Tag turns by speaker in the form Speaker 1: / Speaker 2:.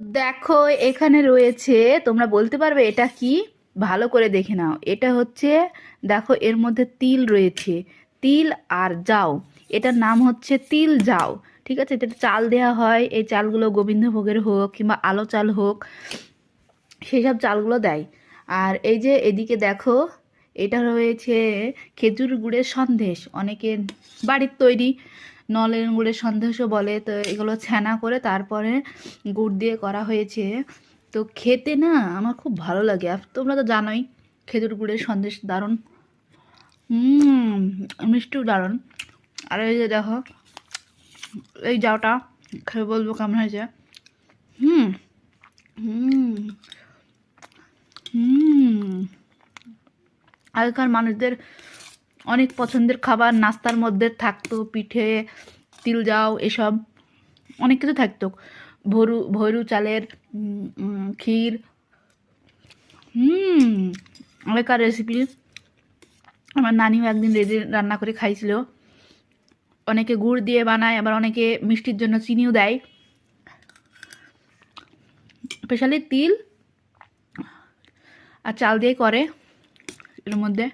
Speaker 1: দেখো, এখানে রয়েছে, তোমরা বলতে পারবে এটা কি? ভালো করে দেখে নাও। এটা হচ্ছে, দেখো এর মধ্যে তিল রয়েছে, তিল আর জাউ। এটার নাম হচ্ছে তিল জাউ। ঠিক আছে, এটা চাল দেওয়া হয়, এই চালগুলো গোবিন্দভোগের হোক কিংবা আলো চাল হোক, সেই সব চালগুলো দেয়। আর এই যে এদিকে দেখো, এটা রয়েছে খেজুর গুড়ের সন্দেশ, অনেকের বাড়ির তৈরি নলেন গুড়ের সন্দেশও বলে। তো এগুলো ছানা করে তারপরে গুড় দিয়ে করা হয়েছে। তো খেতে না আমার খুব ভালো লাগে। আর তোমরা তো জানোই খেজুর গুড়ের সন্দেশ দারুণ, হুম, মিষ্টিও দারুণ। আর এই যে দেখো, এই জাউটা খেয়ে বলবো কেমন হয়েছে। হুম, হুম, হুম। আগেকার মানুষদের অনেক পছন্দের খাবার নাস্তার মধ্যে থাকতো, পিঠে, তিল জাউ, এসব অনেক কিছু থাকতো। ভরু ভৈরু চালের ক্ষীর। হুম, আগেকার রেসিপি আমার নানিও একদিন রান্না করে খাইছিল। অনেকে গুড় দিয়ে বানায়, আবার অনেকে মিষ্টির জন্য চিনিও দেয়। স্পেশালি তিল আর চাল দিয়ে করে এর মধ্যে।